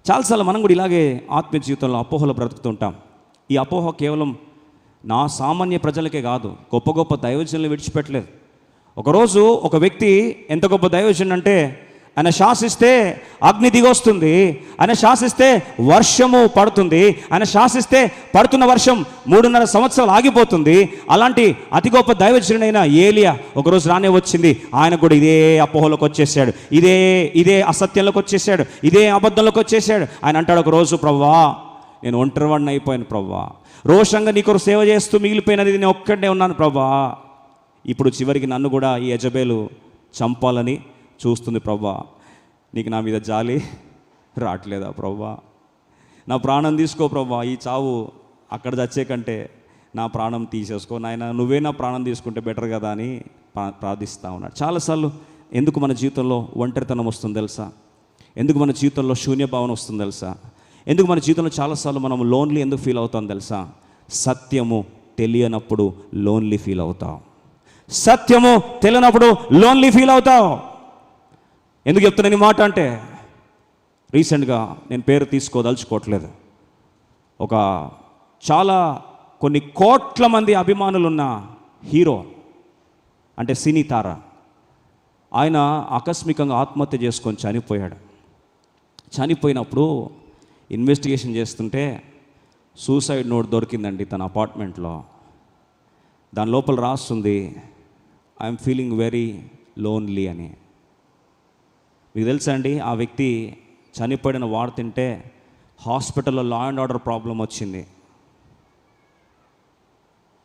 చాలాసార్లు మనం కూడా ఇలాగే ఆత్మీయ జీవితంలో అపోహలు బ్రతుకుతుంటాం. ఈ అపోహ కేవలం నా సామాన్య ప్రజలకే కాదు, గొప్ప గొప్ప దైవజనులు విడిచిపెట్టలేదు. ఒకరోజు ఒక వ్యక్తి ఎంత గొప్ప దైవజనుడు అంటే, ఆయన శాసిస్తే అగ్ని దిగొస్తుంది, ఆయన శాసిస్తే వర్షము పడుతుంది, ఆయన శాసిస్తే పడుతున్న వర్షం 3.5 సంవత్సరాలు ఆగిపోతుంది. అలాంటి అతి గొప్ప దైవజనుడైన ఏలియా ఒకరోజు రానే వచ్చింది. ఆయన కూడా ఇదే అపోహలోకి వచ్చేసాడు, ఇదే అసత్యంలోకి వచ్చేసాడు, ఇదే అబద్ధంలోకి వచ్చేసాడు. ఆయన అంటాడు ఒకరోజు, ప్రభువా నేను ఒంటరివాడిని అయిపోయాను ప్రభువా, రోషంగా నీ కొరకు సేవ చేస్తూ మిగిలిపోయినది నేను ఒక్కడే ఉన్నాను ప్రభువా. ఇప్పుడు చివరికి నన్ను కూడా ఈ యెజబేలు చంపాలని చూస్తుంది ప్రభువా. నీకు నా మీద జాలి రావట్లేదా ప్రభువా? నా ప్రాణం తీసుకో ప్రభువా, ఈ చావు అక్కడ చచ్చే కంటే నా ప్రాణం తీసేసుకో నాయన, నువ్వే నా ప్రాణం తీసుకుంటే బెటర్ కదా అని ప్రార్థిస్తూ ఉన్నాడు. చాలాసార్లు ఎందుకు మన జీవితంలో ఒంటరితనం వస్తుంది తెలుసా? ఎందుకు మన జీవితంలో శూన్యభావన వస్తుంది తెలుసా? ఎందుకు మన జీవితంలో చాలాసార్లు మనం లోన్లీ ఎందుకు ఫీల్ అవుతాం తెలుసా? సత్యము తెలియనప్పుడు లోన్లీ ఫీల్ అవుతాం. సత్యము తెలియనప్పుడు లోన్లీ ఫీల్ అవుతావు. ఎందుకు చెప్తున్నాను ఈ మాట అంటే, రీసెంట్గా నేను పేరు తీసుకోదలుచుకోవట్లేదు, ఒక కొన్ని కోట్ల మంది అభిమానులున్న హీరో అంటే సినీ తార, ఆయన ఆకస్మికంగా ఆత్మహత్య చేసుకొని చనిపోయాడు. చనిపోయినప్పుడు ఇన్వెస్టిగేషన్ చేస్తుంటే సూసైడ్ నోట్ దొరికిందండి తన అపార్ట్మెంట్లో. దాని లోపల రాస్తుంది, ఐఎమ్ ఫీలింగ్ వెరీ లోన్లీ అని. మీకు తెలుసా అండి, ఆ వ్యక్తి చనిపోయిన వార్తింటే హాస్పిటల్లో లా అండ్ ఆర్డర్ ప్రాబ్లం వచ్చింది,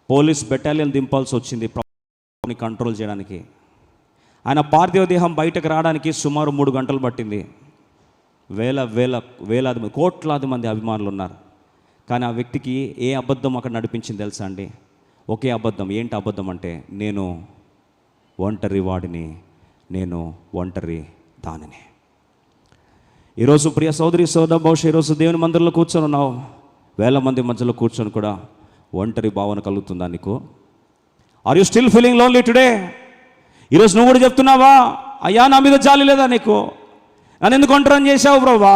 పోలీస్ బెటాలియన్ దింపాల్సి వచ్చింది ప్రాబ్లమ్ని కంట్రోల్ చేయడానికి. ఆయన పార్థివ దేహం బయటకు రావడానికి సుమారు 3 గంటలు పట్టింది. వేలాది మంది, కోట్లాది మంది అభిమానులు ఉన్నారు. కానీ ఆ వ్యక్తికి ఏ అబద్ధం అక్కడ నడిపించింది తెలుసా అండి? ఒకే అబద్ధం. ఏంటి అబద్ధం అంటే, నేను ఒంటరి వాడిని, నేను ఒంటరి దానిని. ఈరోజు ప్రియ సోదరి సోదర, బహుశా ఈరోజు దేవుని మందిరంలో కూర్చొని ఉన్నావు, వేల మంది మధ్యలో కూర్చొని కూడా ఒంటరి భావన కలుగుతుందా నీకు? Are you still feeling lonely today? ఈరోజు నువ్వు కూడా చెప్తున్నావా, అయ్యా నా మీద జాలి లేదా నీకు? నన్ను ఎందుకు ఒంటరిని చేశావు బ్రవ్వా?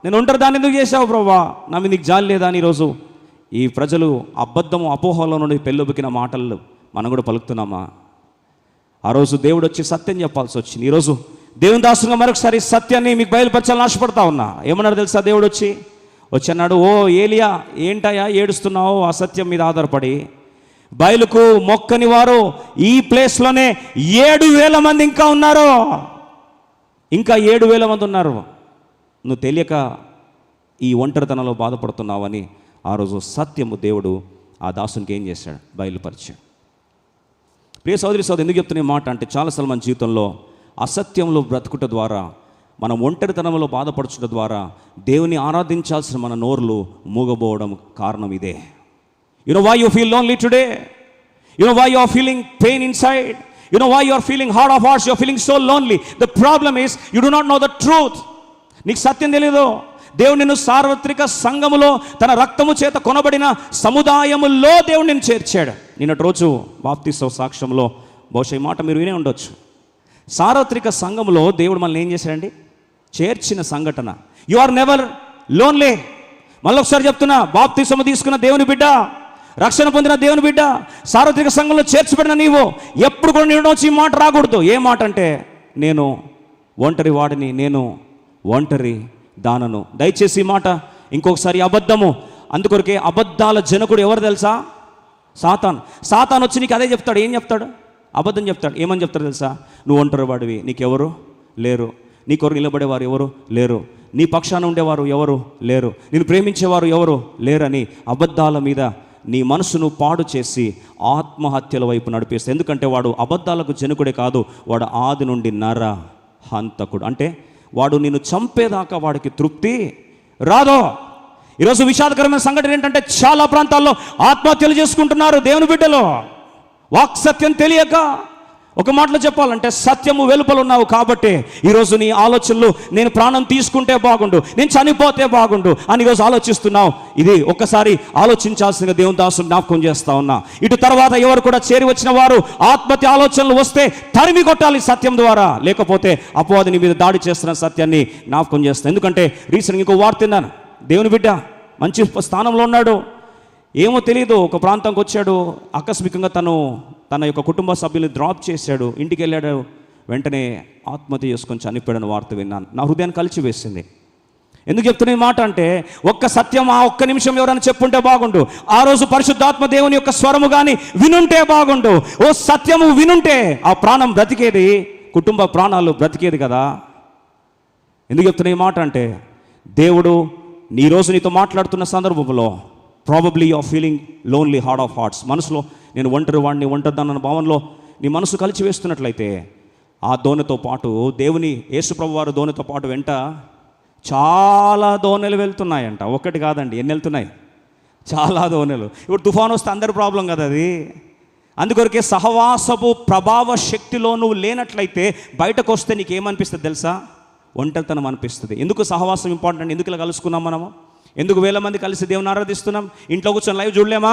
నేను ఒంటరి దాన్ని ఎందుకు చేశావు బ్రవ్వా? నా మీద నీకు జాలి లేదా అని ఈరోజు ఈ ప్రజలు అబద్ధము అపోహలో నుండి పెళ్ళొబికిన మాటలు మనం కూడా పలుకుతున్నామా? ఆ రోజు దేవుడు వచ్చి సత్యం చెప్పాల్సి వచ్చింది. ఈరోజు దేవుని దాసుగా మరొకసారి సత్యాన్ని మీకు బయలుపరచాలని ఆశపడతా ఉన్నా. ఏమన్నాడు తెలుసా? దేవుడు వచ్చి అన్నాడు, ఓ ఏలియా ఏంటయ్యా ఏడుస్తున్నావు అసత్యం మీద ఆధారపడి? బయలుకు మొక్కని వారు ఈ ప్లేస్లోనే 7,000 మంది ఇంకా ఉన్నారు. ఇంకా 7,000 మంది ఉన్నారు. నువ్వు తెలియక ఈ ఒంటరితనంలో బాధపడుతున్నావని ఆ రోజు సత్యము దేవుడు ఆ దాసునికి ఏం చేశాడు? బయలుపరిచాడు. ప్రియ సోదరి సోదరు, ఎందుకు చెప్తున్న మాట అంటే, చాలాసార్లు మన జీవితంలో అసత్యంలో బ్రతుకుట ద్వారా, మనం ఒంటరితనంలో బాధపడుచుట ద్వారా దేవుని ఆరాధించాల్సిన మన నోరులు మూగబోవడం కారణం ఇదే. You know why you feel lonely today? You know why you are feeling pain inside? You know why you are feeling heart of hearts? You are feeling so lonely. The problem is you do not know the truth. నీకు సత్యం తెలియదు. దేవుడు నిన్ను సార్వత్రిక సంఘములో తన రక్తము చేత కొనబడిన సముదాయములో దేవుడు నిన్ను చేర్చాడు. నిన్నటి రోజు బాప్తిస్మ సాక్ష్యంలో బహుశా ఈ మాట మీరు వినే ఉండొచ్చు. సార్వత్రిక సంఘములో దేవుడు మనల్ని ఏం చేశాడండి? చేర్చిన సంఘటన. You are never lonely. మళ్ళీ ఒకసారి చెప్తున్నా, బాప్తిస్మ తీసుకున్న దేవుని బిడ్డ, రక్షణ పొందిన దేవుని బిడ్డ, సార్వత్రిక సంఘంలో చేర్చబడిన నీవు ఎప్పుడు కూడా నేను వచ్చి ఈ మాట రాకూడదు. ఏ మాట అంటే, నేను ఒంటరి వాడిని, నేను ఒంటరి దానను. దయచేసి ఈ మాట ఇంకొకసారి అబద్ధము. అందుకొరకే అబద్ధాల జనకుడు ఎవరు తెలుసా? సాతాను వచ్చి నీకు అదే చెప్తాడు. ఏం చెప్తాడు? అబద్ధం చెప్తాడు. ఏమని చెప్తాడు తెలుసా? నువ్వు ఒంటరి వాడివి, నీకెవరు లేరు, నీ కొరకు నిలబడేవారు ఎవరు లేరు, నీ పక్షాన ఉండేవారు ఎవరు లేరు, నేను ప్రేమించేవారు ఎవరు లేరని అబద్ధాల మీద నీ మనసును పాడు చేసి ఆత్మహత్యల వైపు నడిపిస్తాడు. ఎందుకంటే వాడు అబద్ధాలకు జనకుడే కాదు, వాడు ఆది నుండి నర హంతకుడు. అంటే వాడు నిన్ను చంపేదాకా వాడికి తృప్తి రాదో. ఈరోజు విషాదకరమైన సంఘటన ఏంటంటే, చాలా ప్రాంతాల్లో ఆత్మహత్యలు చేసుకుంటున్నారు దేవుని బిడ్డలు. వాక్సత్యం తెలియక, ఒక మాటలో చెప్పాలంటే సత్యము వెలుపల ఉన్నావు కాబట్టి ఈరోజు నీ ఆలోచనలు నేను ప్రాణం తీసుకుంటే బాగుండు, నేను చనిపోతే బాగుండు అని ఈరోజు ఆలోచిస్తున్నావు. ఇది ఒక్కసారి ఆలోచించాల్సిన దేవుని దాసుని జ్ఞాపకం చేస్తా ఉన్నా. ఇటు తర్వాత ఎవరు కూడా చేరి వచ్చిన వారు ఆత్మహత్య ఆలోచనలు వస్తే తరిమి కొట్టాలి సత్యం ద్వారా, లేకపోతే అపవాది నీ మీద దాడి చేస్తున్న సత్యాన్ని జ్ఞాపకం చేస్తాను. ఎందుకంటే రీసెంట్గా ఇంకో వార్త విన్నాను. దేవుని బిడ్డ మంచి స్థానంలో ఉన్నాడు, ఏమో తెలియదు, ఒక ప్రాంతంకి వచ్చాడు, ఆకస్మికంగా తన యొక్క కుటుంబ సభ్యుల్ని డ్రాప్ చేశాడు, ఇంటికి వెళ్ళాడు, వెంటనే ఆత్మహత్య చేసుకొని చనిపోయాడని వార్త విన్నాను. నా హృదయాన్ని కలిచివేసింది. ఎందుకు చెప్తున్న ఈ మాట అంటే, ఒక్క సత్యం ఆ ఒక్క నిమిషం ఎవరైనా చెప్పుంటే బాగుండు. ఆ రోజు పరిశుద్ధాత్మ దేవుని యొక్క స్వరము కానీ వినుంటే బాగుండు. ఓ సత్యము వినుంటే ఆ ప్రాణం బ్రతికేది, కుటుంబ ప్రాణాలు బ్రతికేది కదా. ఎందుకు చెప్తున్న ఈ మాట అంటే, దేవుడు ఈరోజు నీతో మాట్లాడుతున్న సందర్భంలో probably you are feeling lonely heart of hearts. మనసులో నేను ఒంటరివాడిని, ఒంటరిదానన్న భావనలో నీ మనసు కలిసి వేస్తున్నట్లయితే ఆ దోణితో పాటు దేవుని యేసుప్రభు వారు దోణితో పాటు వెంట చాలా దోణెలు వెళ్తున్నాయంట. ఒక్కటి కాదండి, ఎన్ని వెళ్తున్నాయి? చాలా దోణెలు. ఇప్పుడు తుఫాను వస్తే అందరి ప్రాబ్లం కదా అది. అందుకొరకే సహవాసపు ప్రభావ శక్తిలో నువ్వు లేనట్లయితే బయటకు వస్తే నీకేమనిపిస్తుంది తెలుసా? ఒంటరితనం అనిపిస్తుంది. ఎందుకు సహవాసం ఇంపార్టెంట్? ఎందుకు ఇలా కలుసుకున్నాం మనము? ఎందుకు వేల మంది కలిసి దేవుని ఆరాధిస్తున్నాం? ఇంట్లో కూర్చొని లైవ్ చూడలేమా?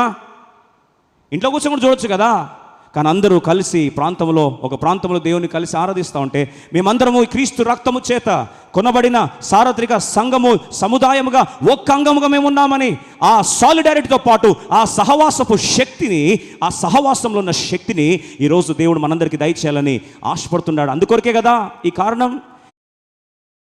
ఇంట్లో కూర్చొని కూడా చూడొచ్చు కదా. కానీ అందరూ కలిసి ఒక ప్రాంతంలో దేవుని కలిసి ఆరాధిస్తూ ఉంటే, మేమందరము క్రీస్తు రక్తము చేత కొనబడిన సార్వత్రిక సంఘము, సముదాయముగా ఒక్క అంగముగా మేము ఉన్నామని ఆ సాలిడారిటీతో పాటు ఆ సహవాసపు శక్తిని, ఆ సహవాసంలో ఉన్న శక్తిని ఈరోజు దేవుడు మనందరికీ దయచేయాలని ఆశపడుతున్నాడు. అందుకొరకే కదా ఈ కారణం.